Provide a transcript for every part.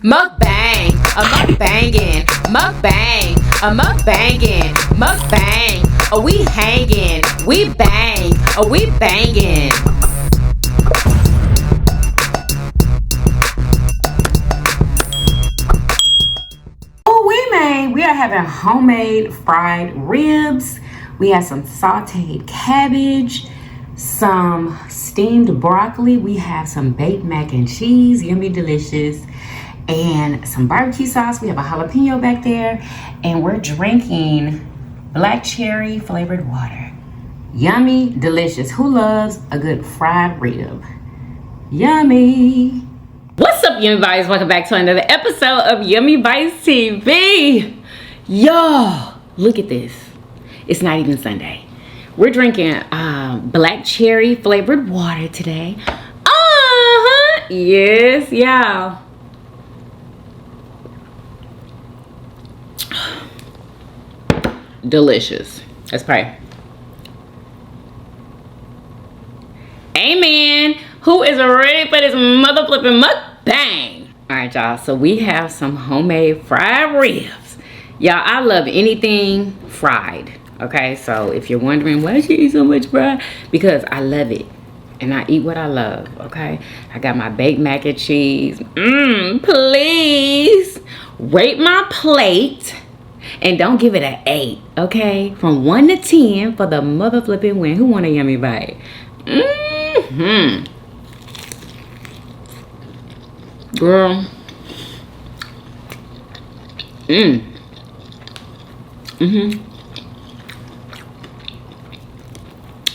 Mukbang, a mukbangin', mukbang, a mukbangin', mukbang, a we hangin', we bang, a we bangin'. We are having homemade fried ribs. We have some sauteed cabbage, some steamed broccoli. We have some baked mac and cheese, yummy delicious, and some barbecue sauce. We have a jalapeno back there, and we're drinking black cherry flavored water. Yummy delicious. Who loves a good fried rib? Yummy. What's up, Yummybitestv? Welcome back to another episode of Yummybitestv. Y'all, look at this. It's not even Sunday. We're drinking black cherry flavored water today. Yes, y'all. Delicious. Let's pray. Amen. Who is ready for this mother flipping mukbang? All right, y'all. So we have some homemade fried ribs. Y'all, I love anything fried. Okay, so if you're wondering why she eat so much fried, because I love it. And I eat what I love, okay? I got my baked mac and cheese. Please rate my plate. And don't give it an 8, okay? From 1 to 10 for the mother flipping win. Who want a yummy bite? Girl.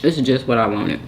This is just what I wanted.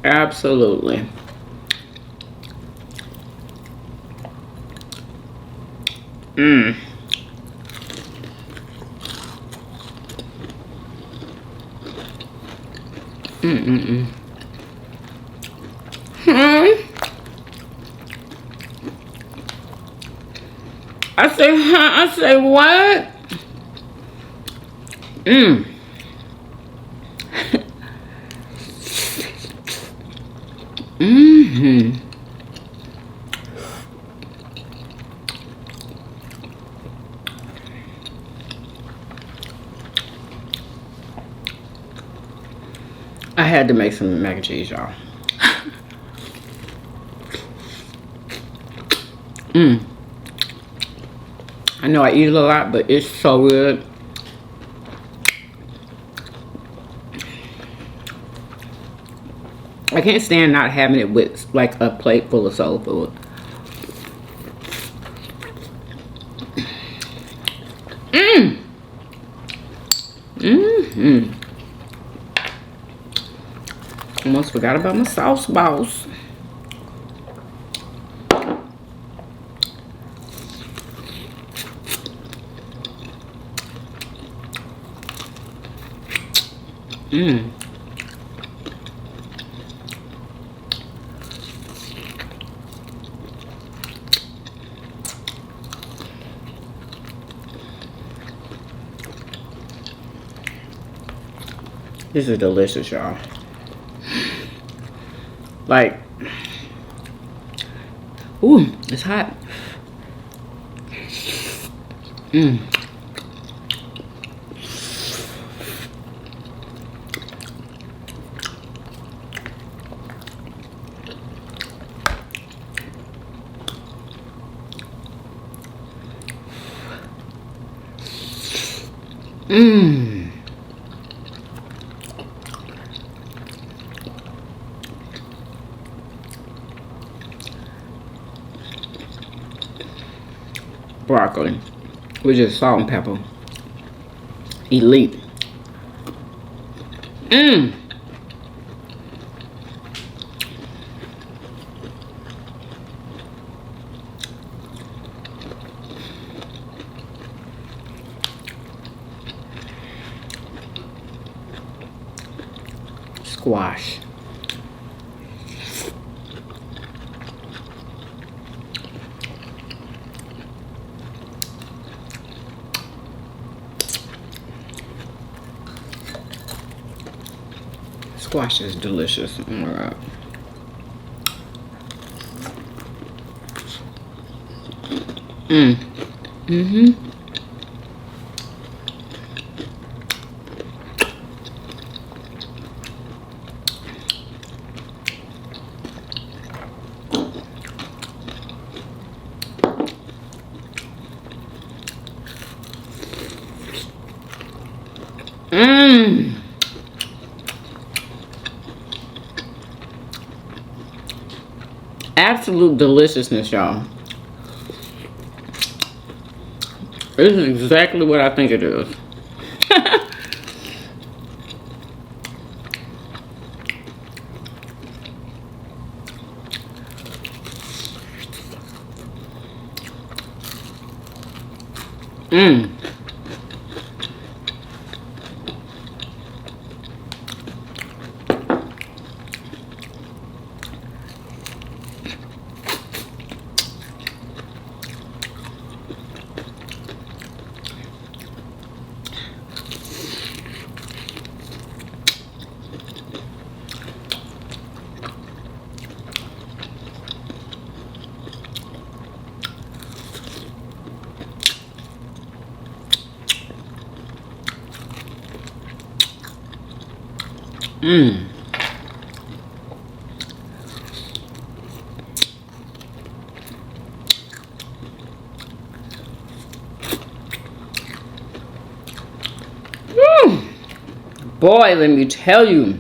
Absolutely. I say what? I had to make some mac and cheese, y'all. I know I eat it a lot, but it's so good. I can't stand not having it with like a plate full of soul food. Almost forgot about my sauce balls. This is delicious, y'all. Like, ooh, it's hot. Mmm. Broccoli with just salt and pepper. Elite. Mmm. Squash. Squash is delicious. Oh my god. Mmm. Mm-hmm. Mmm. Absolute deliciousness, y'all. This is exactly what I think it is. Mmm. Mmm. Boy, let me tell you.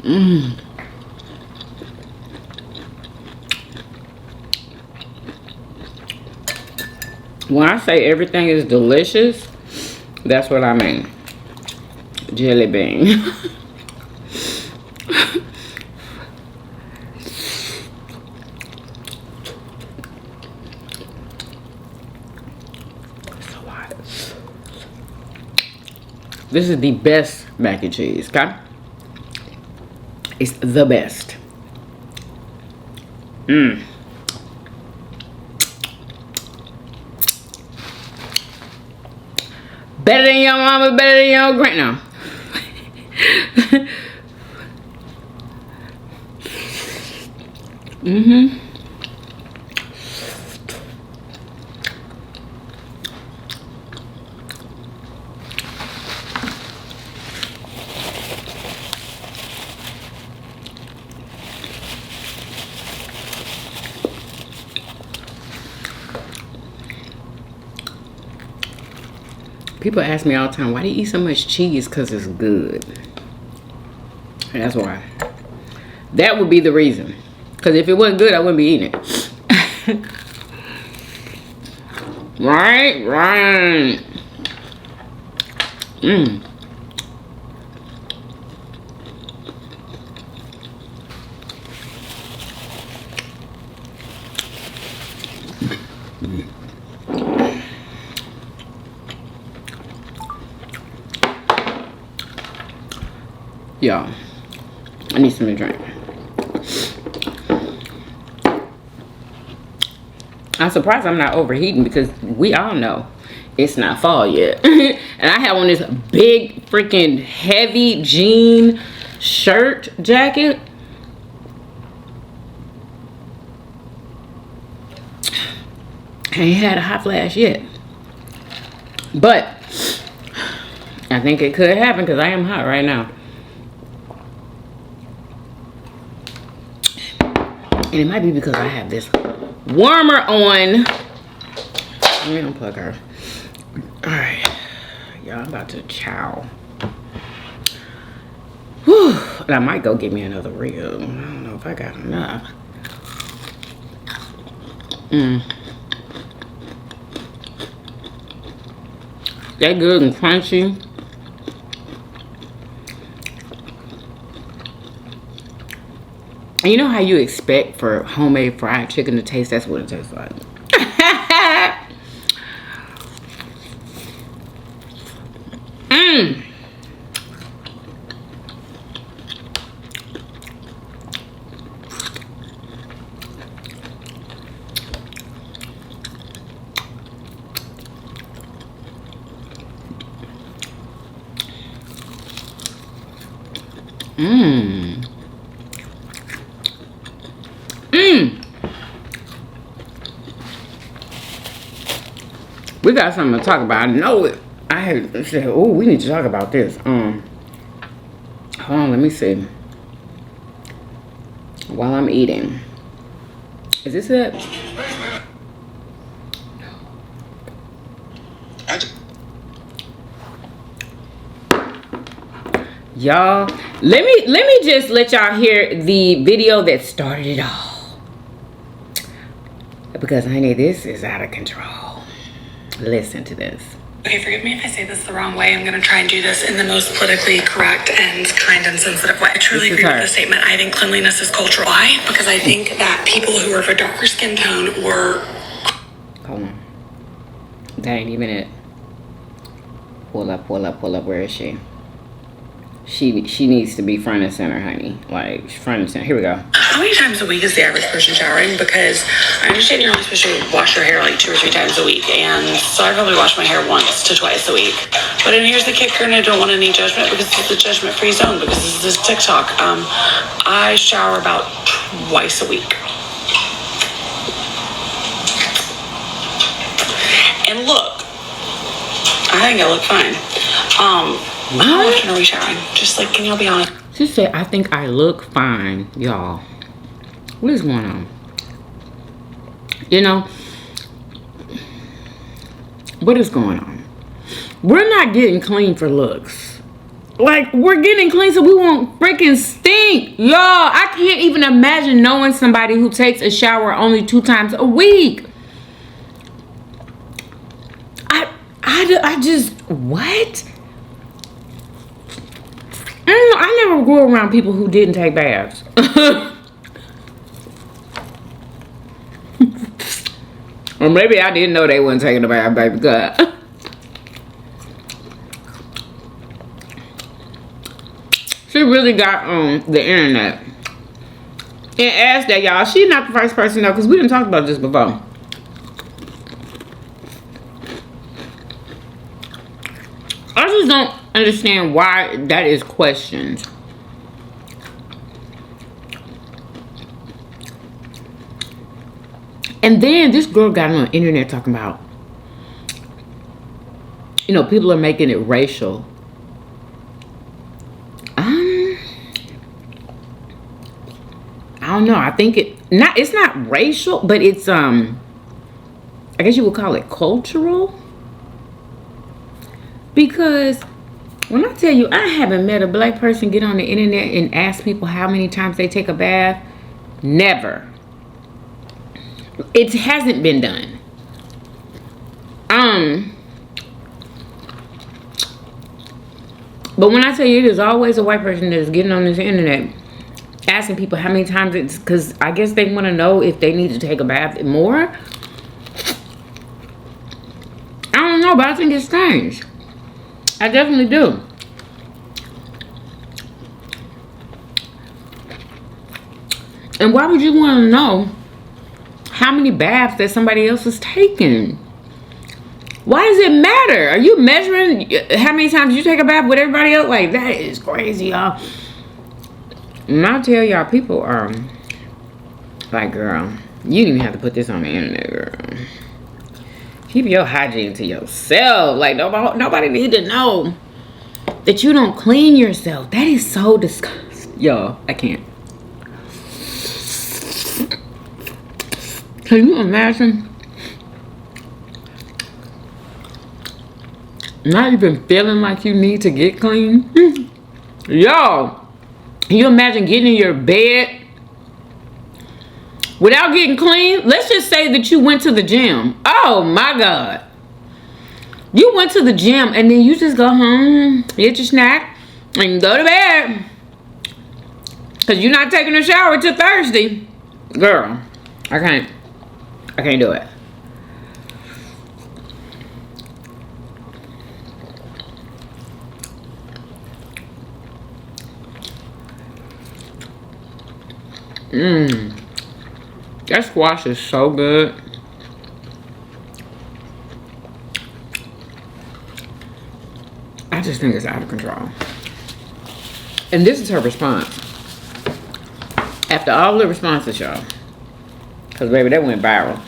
Mmm. When I say everything is delicious, that's what I mean. Jelly bean. So hot. This is the best mac and cheese, okay? It's the best. Mmm. Better than your mama, better than your grandma. Mm-hmm. People ask me all the time, why do you eat so much cheese? Because it's good. And that's why. That would be the reason. Because if it wasn't good, I wouldn't be eating it. Right? Right. Mmm. Y'all, I need something to drink. I'm surprised I'm not overheating because we all know it's not fall yet. And I have on this big freaking heavy jean shirt jacket. I ain't had a hot flash yet. But I think it could happen because I am hot right now. And it might be because I have this warmer on. Let me unplug her. Alright. Y'all, I'm about to chow. Whew. And I might go get me another rib. I don't know if I got enough. They good and crunchy. And you know how you expect for homemade fried chicken to taste? That's what it tastes like. We got something to talk about. I know it. I had said, oh, we need to talk about this. Hold on, let me see. While I'm eating. Is this it? Y'all, let me just let y'all hear the video that started it all. Because honey, this is out of control. Listen to this. Okay, forgive me if I say this the wrong way. I'm going to try and do this in the most politically correct and kind and sensitive way. I truly agree with the statement. I think cleanliness is cultural. Why? Because I think that people who are of a darker skin tone were... Hold on. That ain't even it. Pull up. Where is she? She needs to be front and center, honey. Like, front and center. Here we go. How many times a week is the average person showering? Because I understand you're only supposed to wash your hair like 2 or 3 times a week. And so I probably wash my hair once to twice a week. But then here's the kicker, and I don't want any judgment because it's a judgment-free zone because this is TikTok. I shower about twice a week. And look, I think I look fine. How often are we showering? Just like, can y'all be honest? She said, I think I look fine, y'all. What is going on? You know, what is going on? We're not getting clean for looks. Like, we're getting clean so we won't freaking stink. Y'all, I can't even imagine knowing somebody who takes a shower only 2 times a week. I just, what? I never grew around people who didn't take baths. Or maybe I didn't know they weren't taking a bath, baby. God. She really got on the internet and asked that, y'all. She's not the first person though, because we didn't talk about this before. I just don't understand why that is questioned. And then this girl got on the internet talking about, you know, people are making it racial. I don't know. I think it's not racial, but it's I guess you would call it cultural. Because when I tell you, I haven't met a black person get on the internet and ask people how many times they take a bath. Never. It hasn't been done. But when I tell you, it is always a white person that is getting on this internet asking people how many times it's, because I guess they want to know if they need to take a bath more. I don't know, but I think it's strange. I definitely do. And why would you want to know how many baths that somebody else is taking? Why does it matter? Are you measuring how many times you take a bath with everybody else? Like, that is crazy, y'all. And I'll tell y'all, people are like, girl, you didn't even have to put this on the internet, girl. Keep your hygiene to yourself. Like, nobody need to know that you don't clean yourself. That is so disgusting. Y'all, I can't. Can you imagine? not even feeling like you need to get clean. Y'all, can you imagine getting in your bed without getting clean? Let's just say that you went to the gym. Oh my God. You went to the gym and then you just go home, get your snack, and go to bed. Because you're not taking a shower till Thursday. Girl, I can't do it. That squash is so good. I just think it's out of control. And this is her response. After all the responses, y'all. Because, baby, that went viral.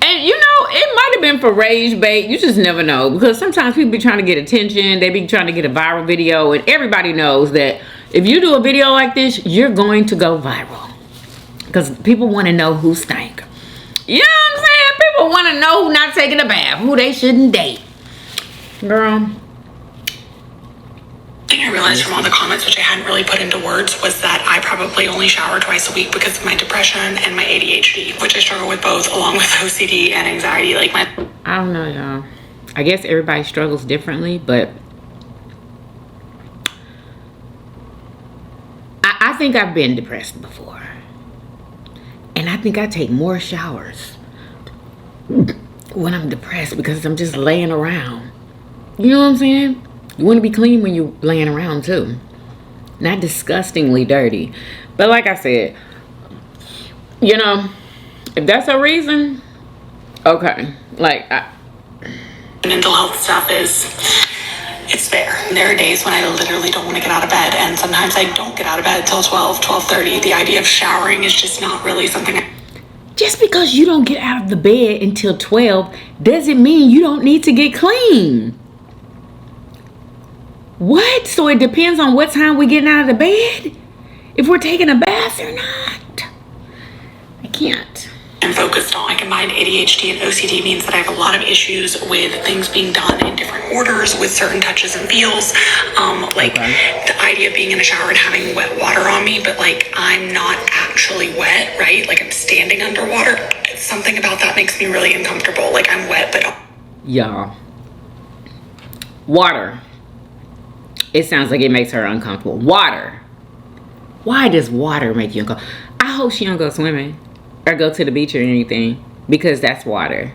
And, you know, it might have been for rage bait. You just never know. Because sometimes people be trying to get attention. They be trying to get a viral video. And everybody knows that if you do a video like this, you're going to go viral. Because people want to know who stank. You know what I'm saying? People want to know who not taking a bath. Who they shouldn't date. Girl. The thing I realized from all the comments, which I hadn't really put into words, was that I probably only shower twice a week because of my depression and my ADHD, which I struggle with both, along with OCD and anxiety. Like my... I don't know, y'all. I guess everybody struggles differently, but I think I've been depressed before. And I think I take more showers when I'm depressed because I'm just laying around. You know what I'm saying? You want to be clean when you're laying around too. Not disgustingly dirty. But like I said, you know, if that's a reason, okay. Like, mental health stuff it's fair. There are days when I literally don't want to get out of bed, and sometimes I don't get out of bed until 12:30. The idea of showering is just not really something just because you don't get out of the bed until 12 doesn't mean you don't need to get clean. What? So it depends on what time we're getting out of the bed? If we're taking a bath or not? I can't. I'm focused on. I combined ADHD and OCD means that I have a lot of issues with things being done in different orders with certain touches and feels. The idea of being in a shower and having wet water on me, but like I'm not actually wet, right? Like I'm standing underwater. Something about that makes me really uncomfortable. Like I'm wet, but... Y'all. Water. It sounds like it makes her uncomfortable. Water. Why does water make you uncomfortable? I hope she don't go swimming or go to the beach or anything because that's water.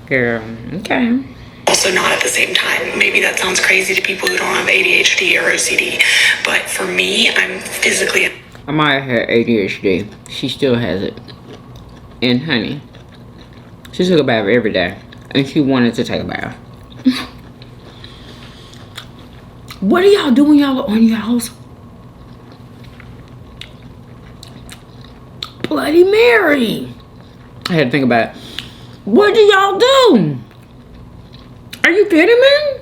Girl, okay. Also not at the same time. Maybe that sounds crazy to people who don't have ADHD or OCD, but for me, I'm physically... Amaya had ADHD. She still has it. And honey, she took a bath every day and she wanted to take a bath. What do y'all do when y'all are on y'all's Bloody Mary? I had to think about it. What do y'all do? Are you kidding me?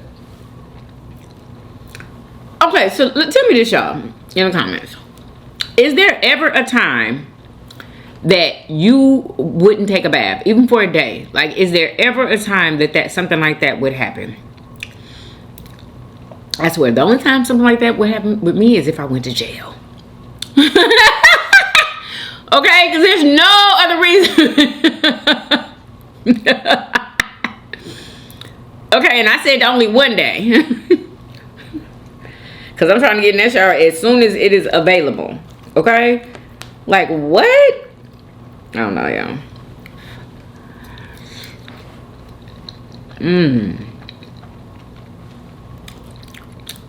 Okay, so tell me this, y'all, in the comments. Is there ever a time that you wouldn't take a bath, even for a day? Like, is there ever a time that something like that would happen? I swear, the only time something like that would happen with me is if I went to jail. Okay, because there's no other reason. Okay, and I said only one day. Because I'm trying to get in that shower as soon as it is available. Okay? Like, what? I don't know, y'all.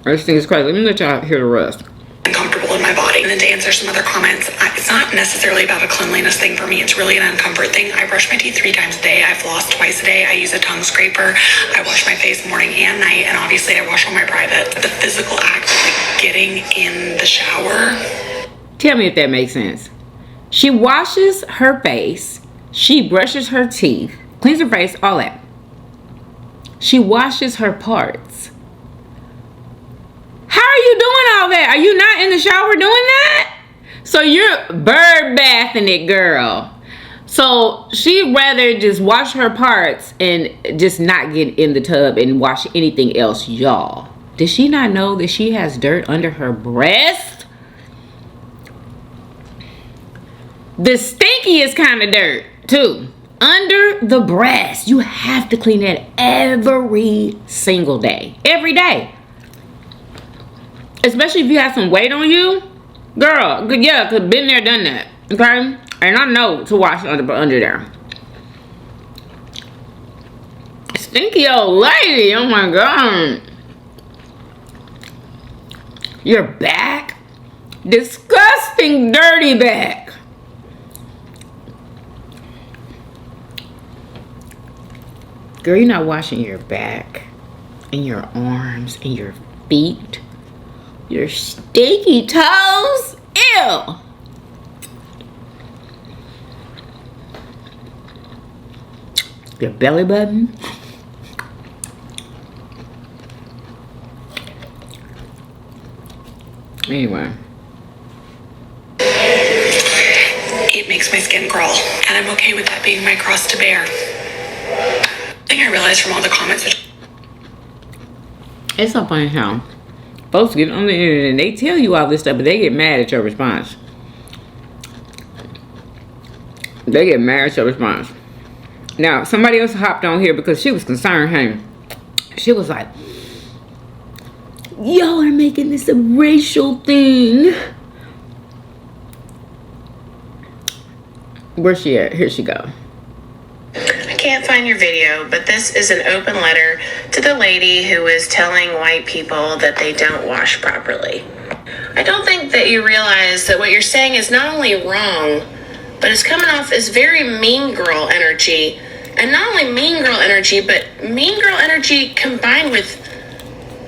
This thing is crazy. Let me let y'all hear the rest. Uncomfortable in my body. And then to answer some other comments, it's not necessarily about a cleanliness thing for me. It's really an uncomfort thing. I brush my teeth 3 times a day. I floss twice a day. I use a tongue scraper. I wash my face morning and night. And obviously I wash all my privates. The physical act of like getting in the shower. Tell me if that makes sense. She washes her face. She brushes her teeth. Cleans her face. All that. She washes her parts. How are you doing all that? Are you not in the shower doing that? So you're bird bathing it, girl. So she'd rather just wash her parts and just not get in the tub and wash anything else, y'all. Does she not know that she has dirt under her breast? The stinkiest kind of dirt, too. Under the breast. You have to clean that every single day. Every day. Especially if you have some weight on you. Girl, yeah, cause been there, done that. Okay? And I know to wash under there. Stinky old lady. Oh my God. Your back. Disgusting, dirty back. Girl, you're not washing your back and your arms and your feet. Your stinky toes. Ew. Your belly button. Anyway. It makes my skin crawl, and I'm okay with that being my cross to bear. I think I realized from all the comments that It's so funny how folks get on the internet and they tell you all this stuff, but they get mad at your response. They get mad at your response. Now, somebody else hopped on here because she was concerned, hey. She was like, y'all are making this a racial thing. Where's she at? Here she go. I can't find your video, but this is an open letter to the lady who is telling white people that they don't wash properly. I don't think that you realize that what you're saying is not only wrong, but it's coming off as very mean girl energy. And not only mean girl energy, but mean girl energy combined with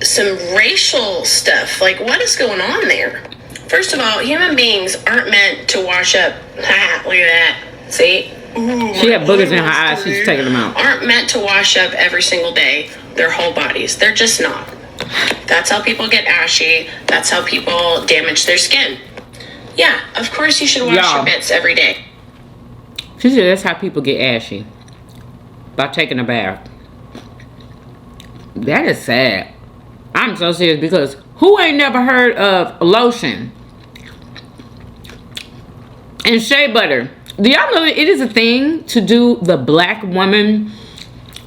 some racial stuff. Like, what is going on there? First of all, human beings aren't meant to wash up. Ha, look at that. See? Ooh, she had boogers in her eyes. She's taking them out. Aren't meant to wash up every single day. Their whole bodies. They're just not. That's how people get ashy. That's how people damage their skin. Yeah, of course you should wash your bits every day. She said that's how people get ashy. By taking a bath. That is sad. I'm so serious because who ain't never heard of lotion and shea butter? Do y'all know it is a thing to do the black woman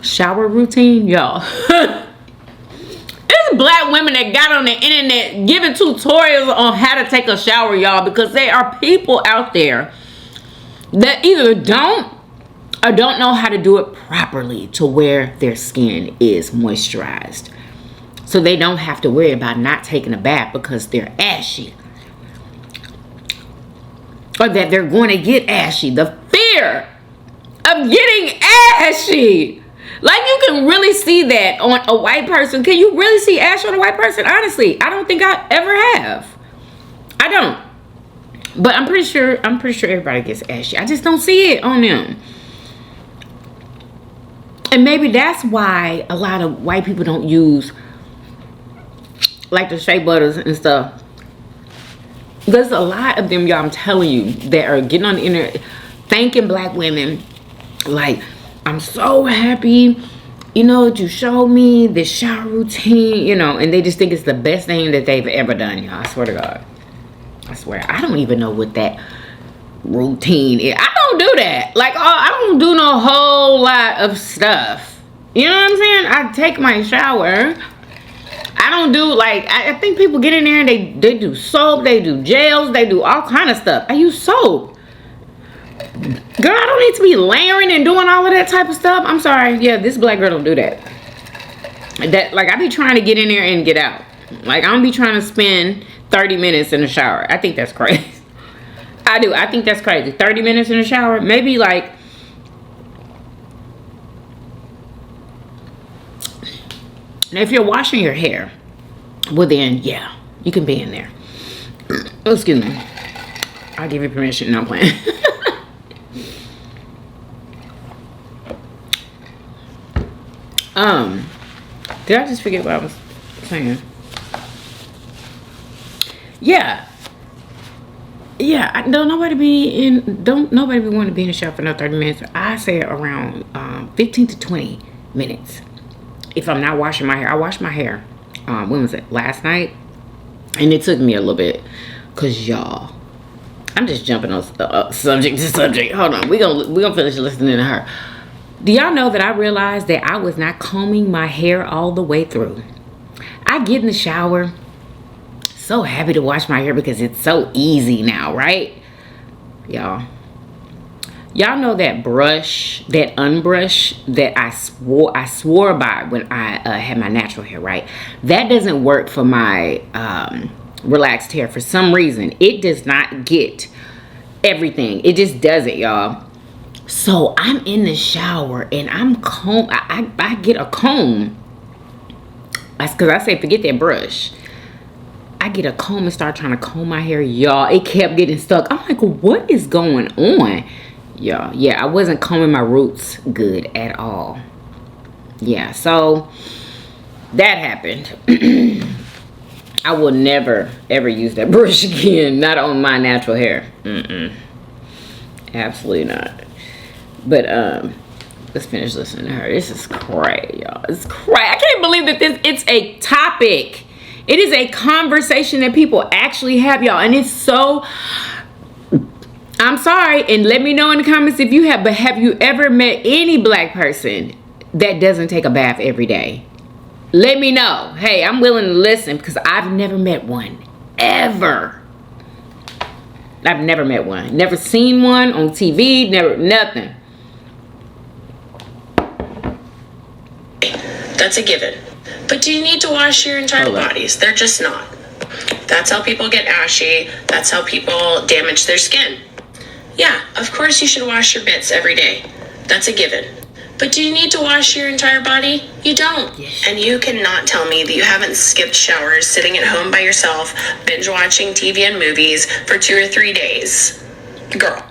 shower routine? Y'all. There's black women that got on the internet giving tutorials on how to take a shower, y'all, because there are people out there that either don't or don't know how to do it properly to where their skin is moisturized. So they don't have to worry about not taking a bath because they're ashy. Or that they're going to get ashy. The fear of getting ashy. Like, you can really see that on a white person. Can you really see ash on a white person? Honestly, I don't think I ever have. I don't. But I'm pretty sure everybody gets ashy. I just don't see it on them. And maybe that's why a lot of white people don't use like the shea butters and stuff. There's a lot of them, y'all, I'm telling you, that are getting on the internet thanking black women like, I'm so happy, you know, that you showed me this shower routine, you know, and they just think it's the best thing that they've ever done, y'all. I swear to God. I swear. I don't even know what that routine is. I don't do that. Like, I don't do no whole lot of stuff. You know what I'm saying? I take my shower. I don't do, like, I think people get in there and they do soap, they do gels, they do all kind of stuff. I use soap. Girl, I don't need to be layering and doing all of that type of stuff. I'm sorry. Yeah, this black girl don't do that. Like, I be trying to get in there and get out. Like, I don't be trying to spend 30 minutes in the shower. I think that's crazy. I do. I think that's crazy. 30 minutes in the shower. Maybe, like, if you're washing your hair, well then, yeah, you can be in there. Oh, excuse me. I'll give you permission. No, I'm playing. Did I just forget what I was saying? Yeah. yeah, don't nobody be want to be in the shower for no 30 minutes. I say around 15 to 20 minutes. If I'm not washing my hair, I washed my hair. When was it? Last night, and it took me a little bit, cause y'all, I'm just jumping on subject to subject. Hold on, we gonna finish listening to her. Do y'all know that I realized that I was not combing my hair all the way through? I get in the shower, so happy to wash my hair because it's so easy now, right? Y'all know that brush, that unbrush that I swore by when I had my natural hair, right? That doesn't work for my relaxed hair for some reason. It does not get everything. It just doesn't, y'all. So I'm in the shower and I get a comb. That's because I say forget that brush. I get a comb and start trying to comb my hair, y'all. It kept getting stuck. I'm like, what is going on? Y'all, yeah, I wasn't combing my roots good at all. Yeah, so that happened. I will never ever use that brush again. Not on my natural hair. Absolutely not. But let's finish listening to her. This is crazy, y'all. It's crazy. I can't believe that it's a topic. It is a conversation that people actually have, y'all. And it's so, I'm sorry. And let me know in the comments if you have, but have you ever met any black person that doesn't take a bath every day? Let me know. Hey, I'm willing to listen because I've never met one. Ever. I've never met one. Never seen one on TV. Never, nothing. That's a given. But do you need to wash your entire bodies? They're just not. That's how people get ashy. That's how people damage their skin. Yeah, of course you should wash your bits every day. That's a given. But do you need to wash your entire body? You don't. Yes. And you cannot tell me that you haven't skipped showers sitting at home by yourself, binge watching TV and movies for 2 or 3 days. Girl.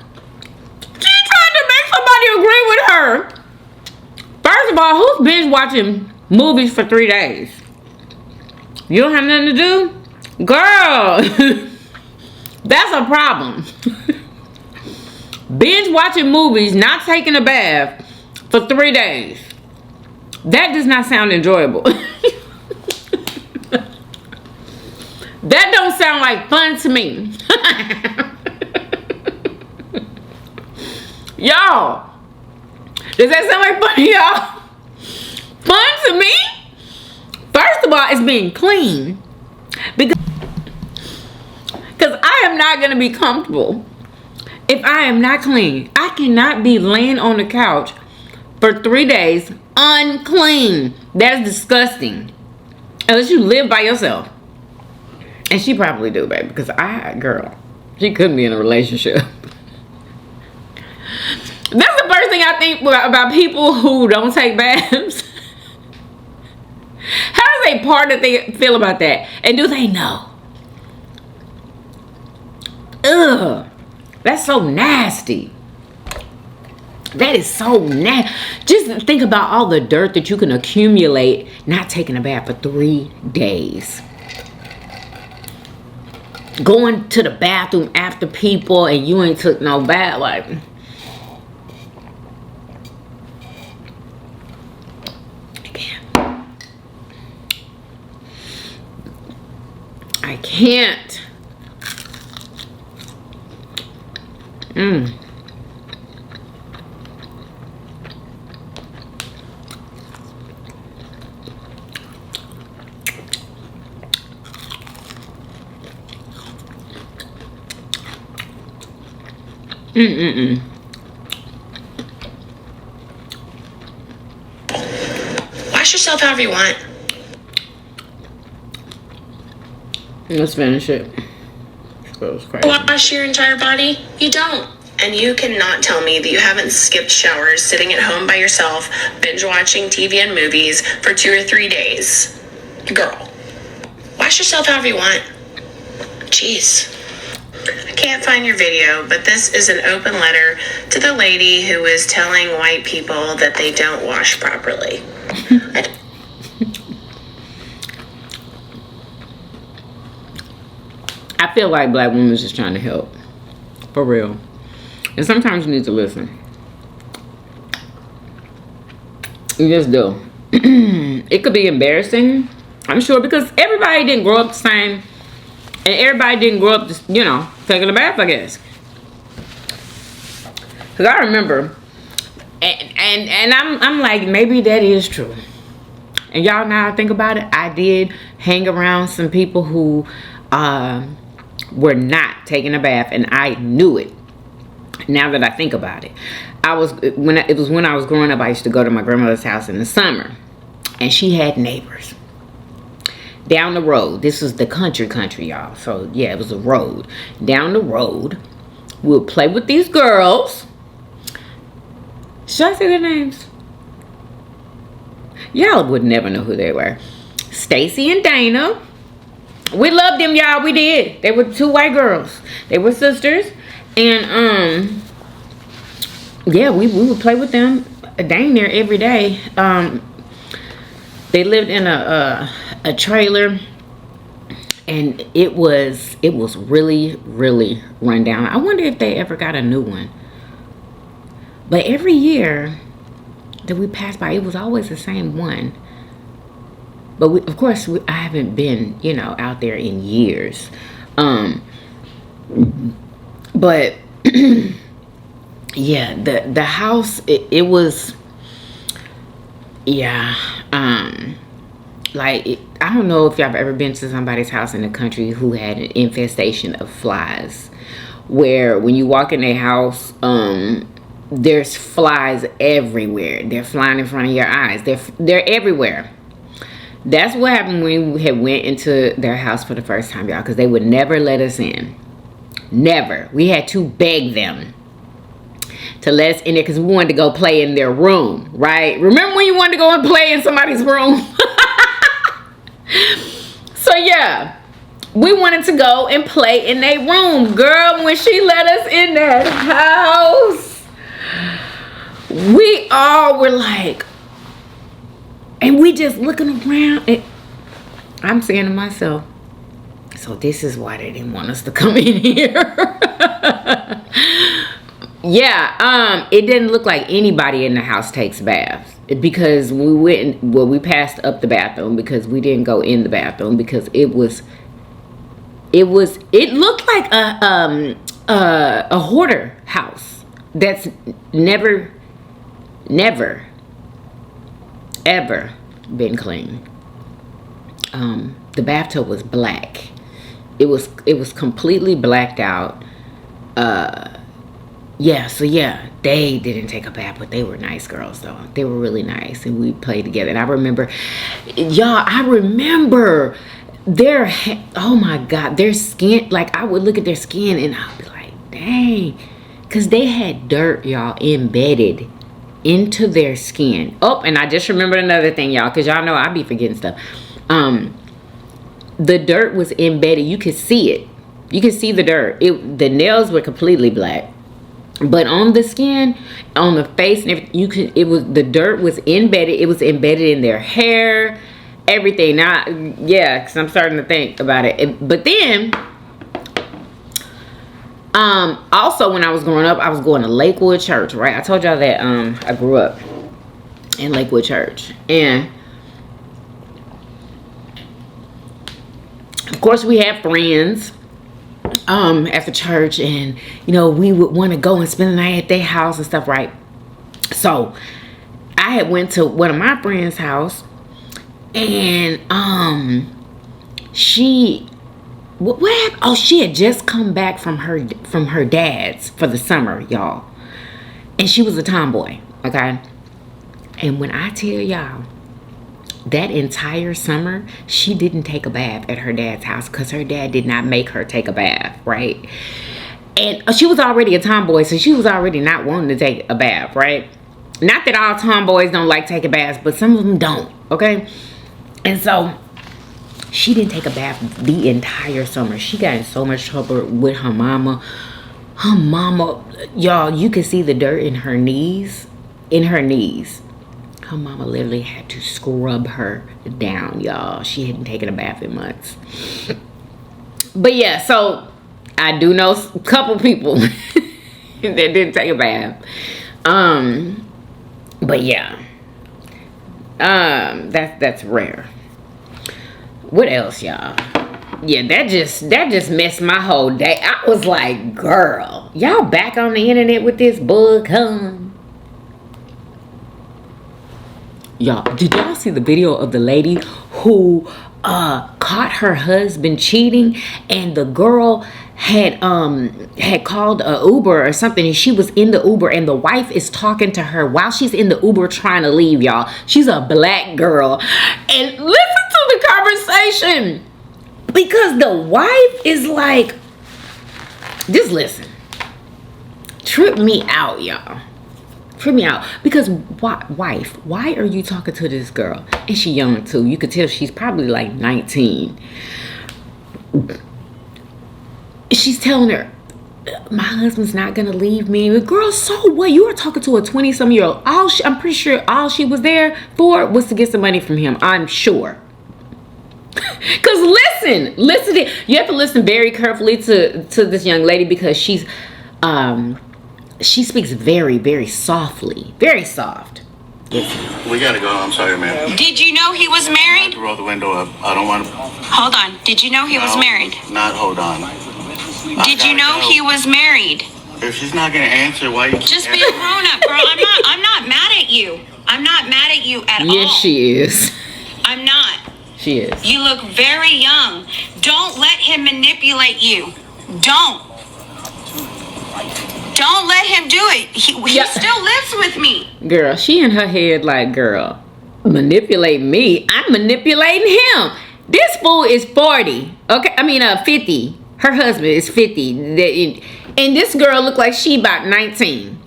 She's trying to make somebody agree with her. First of all, who's binge watching movies for 3 days? You don't have nothing to do? Girl, that's a problem. Binge watching movies, not taking a bath for 3 days. That does not sound enjoyable. That don't sound like fun to me. Y'all, does that sound like fun, y'all? Fun to me? First of all, it's being clean. Because I am not going to be comfortable if I am not clean. I cannot be laying on the couch for 3 days unclean. That's disgusting. Unless you live by yourself. And she probably do, baby. Because she couldn't be in a relationship. That's the first thing I think about people who don't take baths. How does they part that they feel about that? And do they know? Ugh. That's so nasty. That is so nasty. Just think about all the dirt that you can accumulate not taking a bath for 3 days. Going to the bathroom after people and you ain't took no bath. Like, I can't. Wash yourself however you want. Let's finish it. Wash your entire body? You don't. And you cannot tell me that you haven't skipped showers sitting at home by yourself, binge watching TV and movies for 2 or 3 days. Girl, wash yourself however you want. Jeez. I can't find your video, but this is an open letter to the lady who is telling white people that they don't wash properly. I feel like black women is just trying to help. For real. And sometimes you need to listen. You just do. It could be embarrassing, I'm sure, because everybody didn't grow up the same. And everybody didn't grow up, you know, taking a bath, I guess. Because I remember, and I'm like, maybe that is true. And y'all, now I think about it, I did hang around some people who were not taking a bath, and I knew it. Now that I think about it, it was when I was growing up. I used to go to my grandmother's house in the summer, and she had neighbors down the road. This was the country, y'all. So yeah, it was a road. Down the road, we'll play with these girls. Should I say their names? Y'all would never know who they were. Stacy and Dana. We loved them, y'all. We did. They were 2 white girls. They were sisters. And yeah, we would play with them dang near every day. They lived in a trailer, and it was really, really run down. I wonder if they ever got a new one. But every year that we passed by, it was always the same one. But of course, I haven't been, you know, out there in years. But yeah, the house, it was, yeah. Like, I don't know if y'all have ever been to somebody's house in the country who had an infestation of flies, where when you walk in their house, there's flies everywhere. They're flying in front of your eyes. They're everywhere. That's what happened when we had went into their house for the first time, y'all, because they would never let us in. Never. We had to beg them to let us in there because we wanted to go play in their room, right? Remember when you wanted to go and play in somebody's room? So yeah, we wanted to go and play in their room. Girl, when she let us in that house, we all were like, and we just looking around, and I'm saying to myself, so this is why they didn't want us to come in here. Yeah, it didn't look like anybody in the house takes baths, because we passed up the bathroom because we didn't go in the bathroom because it looked like a hoarder house that's never ever been clean. The bathtub was black. It was completely blacked out. Yeah, so yeah, they didn't take a bath, but they were nice girls though. They were really nice, and we played together. And I remember, y'all, their, oh my God, their skin, like I would look at their skin and I'd be like, dang, because they had dirt, y'all, embedded into their skin. Oh, and I just remembered another thing, y'all, because y'all know I be forgetting stuff. The dirt was embedded. You could see it. You could see the dirt. The nails were completely black, but on the skin, on the face, and everything, the dirt was embedded. It was embedded in their hair, everything. Now, yeah, because I'm starting to think about it. But then, also when I was growing up, I was going to Lakewood Church, right? I told y'all that I grew up in Lakewood Church, and of course we had friends after church, and you know, we would want to go and spend the night at their house and stuff, right? So I had went to one of my friends' house, and she what happened? Oh, she had just come back from her dad's for the summer, y'all, and she was a tomboy, okay? And when I tell y'all, that entire summer, she didn't take a bath at her dad's house because her dad did not make her take a bath, right? And she was already a tomboy, so she was already not wanting to take a bath, right? Not that all tomboys don't like taking baths, but some of them don't, okay? And so she didn't take a bath the entire summer. She got in so much trouble with her mama. Her mama, y'all, you could see the dirt in her knees. Her mama literally had to scrub her down, y'all. She hadn't taken a bath in months. But yeah, so I do know a couple people that didn't take a bath. But yeah. That's rare. What else, y'all? Yeah, that just messed my whole day. I was like, girl, y'all back on the internet with this bug, huh? Y'all, did y'all see the video of the lady who caught her husband cheating, and the girl had called a Uber or something, and she was in the Uber, and the wife is talking to her while she's in the Uber trying to leave, y'all. She's a black girl, and listen to the conversation, because the wife is like, just listen, trip me out, y'all. Trip me out. Because wife, why are you talking to this girl? And she young too. You could tell she's probably like 19. She's telling her, my husband's not gonna leave me. Girl, so what? You were talking to a 20-some-year-old. I'm pretty sure all she was there for was to get some money from him. I'm sure. Because listen, you have to listen very carefully to this young lady, because she speaks very, very softly. Very soft. We gotta go. I'm sorry, ma'am. Did you know he was married? Roll the window up. I don't want to. Hold on. Did you know he was married? Not hold on. Did you know he was married? If she's not gonna answer, why you? Just be a grown up, girl. I'm not mad at you. I'm not mad at you at all. Yes, she is. I'm not. She is. You look very young. Don't let him manipulate you. Don't let him do it. He still lives with me. Girl, she in her head like, girl, manipulate me. I'm manipulating him. This fool is 40. Okay, I mean 50. Her husband is 50. And this girl look like she about 19.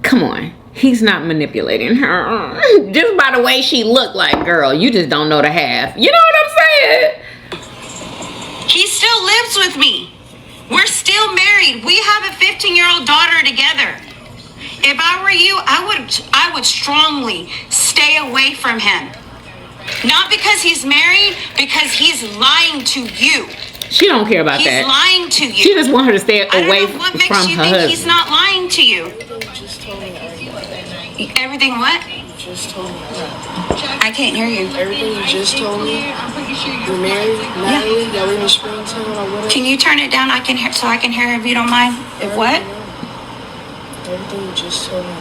Come on. He's not manipulating her. Just by the way she looked, like, girl, you just don't know the half. You know what I'm saying? He still lives with me. We're still married. We have a 15-year-old daughter together. If I were you, I would strongly stay away from him. Not because he's married, because he's lying to you. She don't care about that. He's lying to you. She just want her to stay away from her husband. What makes you think he's not lying to you? Everything what? Just told me. I can't hear you. Everything you just told me. You're married, Natalie. Y'all in the springtime or whatever. Can you turn it down? I can hear, so I can hear if you don't mind. If what? Everything you just told me.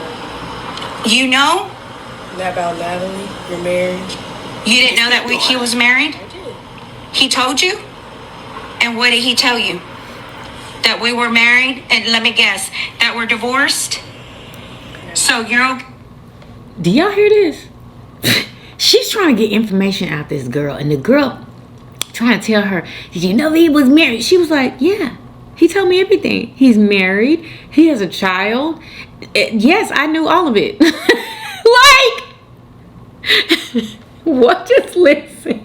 You know? Not about Natalie. You're married. You didn't know that he was married? I did. He told you? And what did he tell you? That we were married? And let me guess, that we're divorced? So you're okay? Do y'all hear this? She's trying to get information out this girl, and the girl trying to tell her, did you know he was married? She was like, yeah, he told me everything. He's married. He has a child. Yes, I knew all of it. Like, what? Just listen.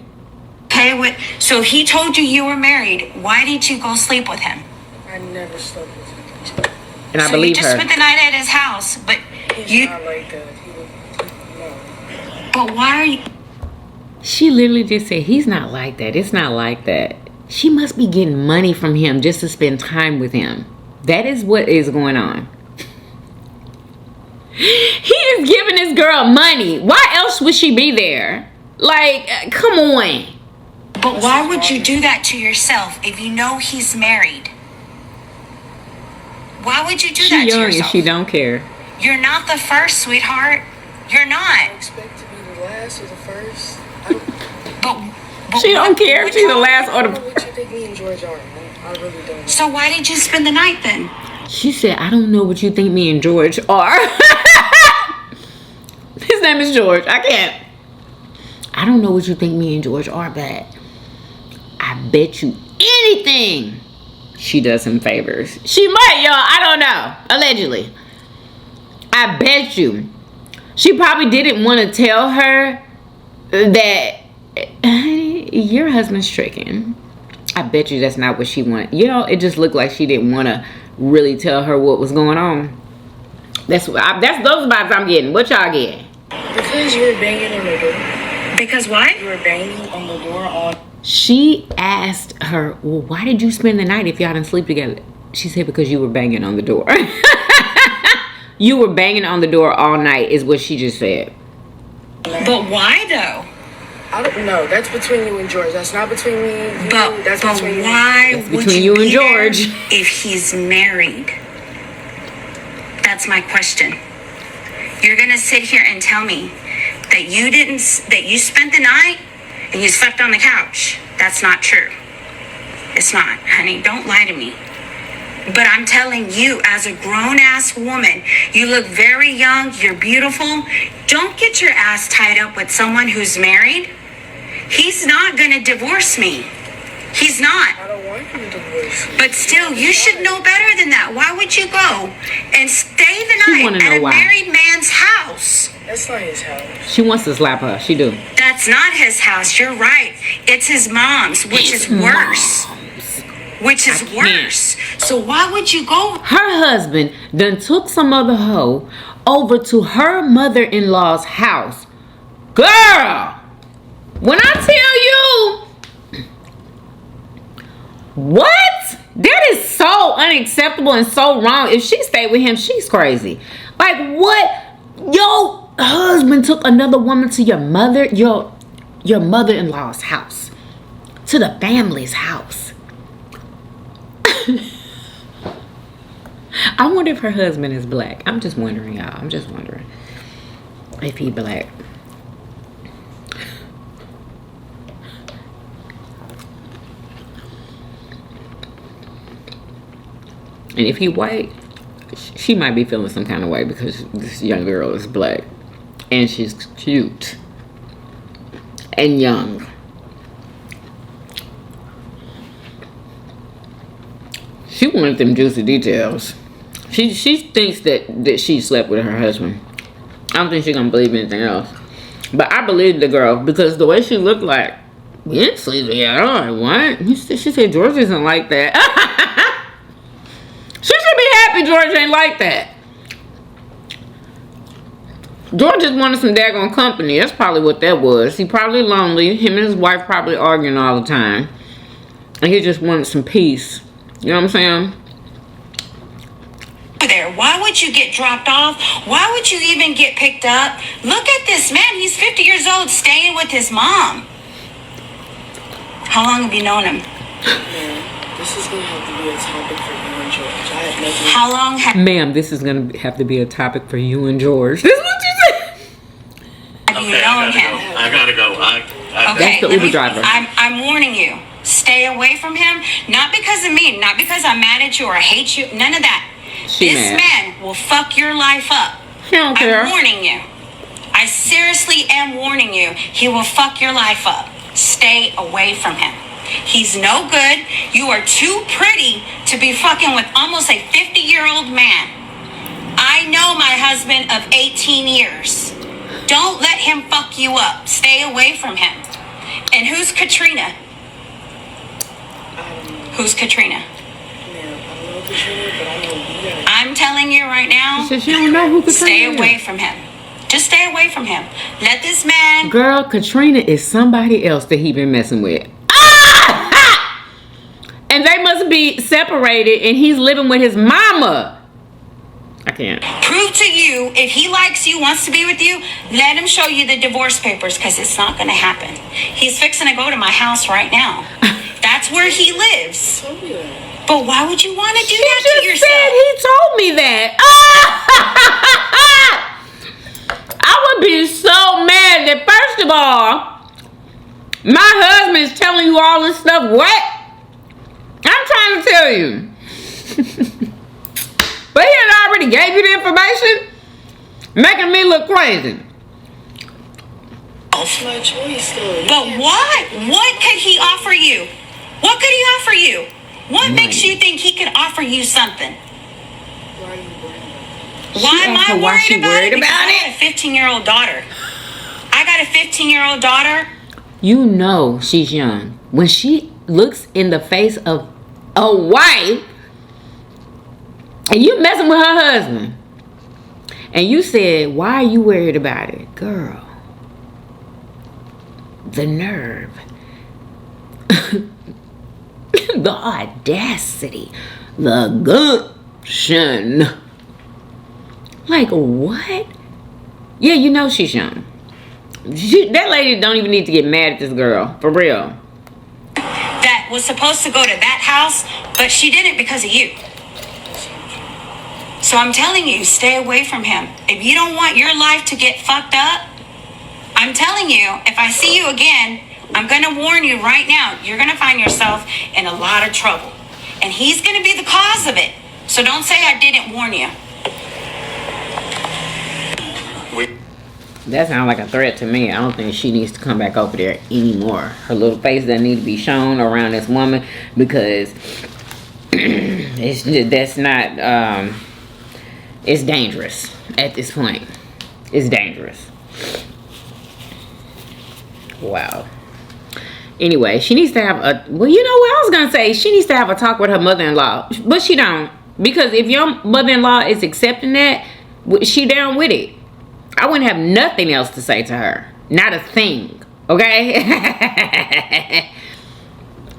Okay, so he told you were married. Why did you go sleep with him? I never slept with him. And I So believe you just her. spent the night at his house, but He's not like that. No. But why are you? She literally just said, he's not like that. It's not like that. She must be getting money from him just to spend time with him. That is what is going on. He is giving this girl money. Why else would she be there? Like, come on. But why would you do that to yourself if you know he's married? Why would you do that She to young and yourself? she don't care. You're not the first, sweetheart. You're I not. expect to be the last or the first. But She don't care if she's the last or I don't the... know what you think me and George are. I really don't. So why did you spend the night then? She said, I don't know what you think me and George are. His name is George. I can't. I don't know what you think me and George are, but I bet you anything she does him favors. She might, y'all. I don't know. Allegedly. I bet you. She probably didn't want to tell her that your husband's tricking. I bet you that's not what she wanted. You know, it just looked like she didn't want to really tell her what was going on. That's those vibes I'm getting. What y'all getting? Because you were banging on the door. Because what? You were banging on the door all She asked her, well, why did you spend the night if y'all didn't sleep together? She said, because you were banging on the door. You were banging on the door all night is what she just said. But why though? I don't know. That's between you and George. That's not between me and you. That's between you. Why That's would between you you and be there George. if he's married? That's my question. You're gonna sit here and tell me that you spent the night and you slept on the couch. That's not true. It's not, honey. Don't lie to me. But I'm telling you, as a grown-ass woman, you look very young, you're beautiful. Don't get your ass tied up with someone who's married. He's not gonna divorce me. He's not. I don't want you to divorce me. But still, you should know better than that. Why would you go and stay the She wanna night know at a why. married man's house? That's not his house. She wants to slap her. She do. That's not his house. You're right. It's his mom's, which is worse. Which is worse. So why would you go? Her husband done took some other hoe over to her mother-in-law's house. Girl, when I tell you, what? That is so unacceptable and so wrong. If she stayed with him, she's crazy. Like, what? Your husband took another woman to your mother-in-law's house, to the family's house. I wonder if her husband is black. I'm just wondering, y'all. I'm just wondering if he black. And if he white, she might be feeling some kind of way because this young girl is black. And she's cute. And young. She wanted them juicy details. She thinks that she slept with her husband. I don't think she's gonna believe anything else. But I believe the girl because the way she looked like, we didn't sleep together. Like, what? She said George isn't like that. She should be happy George ain't like that. George just wanted some daggone company. That's probably what that was. He probably lonely. Him and his wife probably arguing all the time. And he just wanted some peace. You know what I'm saying? There. Why would you get dropped off? Why would you even get picked up? Look at this man. He's 50 years old staying with his mom. How long have you known him? Man, this is going to have to be a topic for you and George. I have nothing. How long have Ma'am, this is going to have to be a topic for you and George. This is what you said. you known him? I gotta go. That's the Uber driver. I'm warning you. Stay away from him. Not because of me. Not because I'm mad at you or I hate you. None of that. This man will fuck your life up. She don't care. I'm warning you. I seriously am warning you. He will fuck your life up. Stay away from him. He's no good. You are too pretty to be fucking with almost a 50-year-old man. I know my husband of 18 years. Don't let him fuck you up. Stay away from him. And who's Katrina? Who's Katrina? I'm telling you right now, She don't know who Katrina stay is. away from him. Just stay away from him. Let this man... Girl, Katrina is somebody else that he been messing with. Ah! And they must be separated and he's living with his mama. I can't. prove to you, if he likes you, wants to be with you, let him show you the divorce papers, because it's not going to happen. He's fixing to go to my house right now. That's where he lives. But why would you want to do that to yourself? He told me that. I would be so mad that, first of all, my husband is telling you all this stuff. What? I'm trying to tell you. But he had already gave you the information, making me look crazy. It's my choice, though. But what? What could he offer you? What could he offer you? What makes you think he could offer you something? Why are you worried about Why am I Why she worried Because about I got a 15-year-old daughter. I got a 15-year-old daughter. You know she's young. When she looks in the face of a wife, and you messing with her husband, and you said, why are you worried about it? Girl, the nerve. The audacity. The gumption. Like, what? Yeah, you know she's young. That lady don't even need to get mad at this girl. For real. That was supposed to go to that house, but she didn't because of you. So I'm telling you, stay away from him. If you don't want your life to get fucked up, I'm telling you, if I see you again, I'm going to warn you right now, you're going to find yourself in a lot of trouble. And he's going to be the cause of it. So don't say I didn't warn you. That sounds like a threat to me. I don't think she needs to come back over there anymore. Her little face doesn't need to be shown around this woman because it's dangerous at this point. It's dangerous. Wow. Anyway, she needs to have a, well, you know what I was going to say? She needs to have a talk with her mother-in-law. But she don't. Because if your mother-in-law is accepting that, she down with it. I wouldn't have nothing else to say to her. Not a thing. Okay?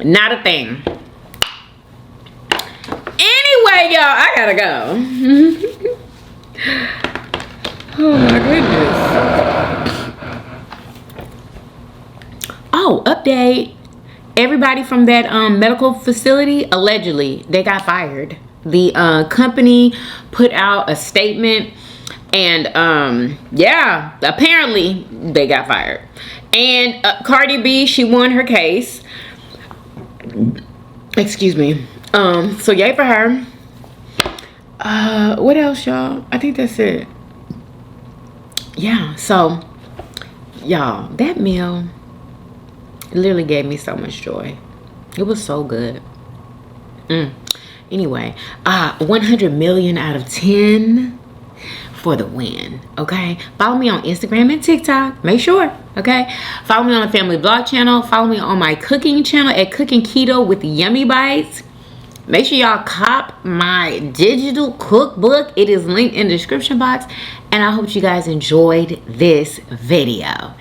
Not a thing. Anyway, y'all, I gotta go. Oh my goodness. Oh, update. Everybody from that medical facility, allegedly, they got fired. The company put out a statement. And, yeah, apparently they got fired. And Cardi B, she won her case. Excuse me. So yay for her. What else, y'all? I think that's it. Yeah, so, y'all, that meal literally gave me so much joy. It was so good. Anyway, 100 million out of 10. For the win. Okay, follow me on Instagram and TikTok, make sure. Okay, follow me on the family blog channel, follow me on my cooking channel at Cooking Keto with Yummy Bites. Make sure y'all cop my digital cookbook. It is linked in the description box. And I hope you guys enjoyed this video.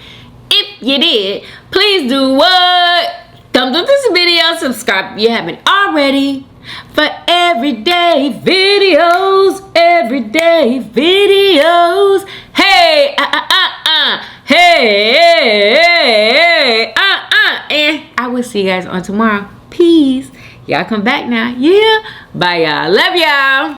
If you did, please do what? Thumbs up this video, subscribe if you haven't already. For everyday videos, hey, hey, and I will see you guys on tomorrow. Peace. Y'all come back now. Yeah. Bye, y'all. Love y'all.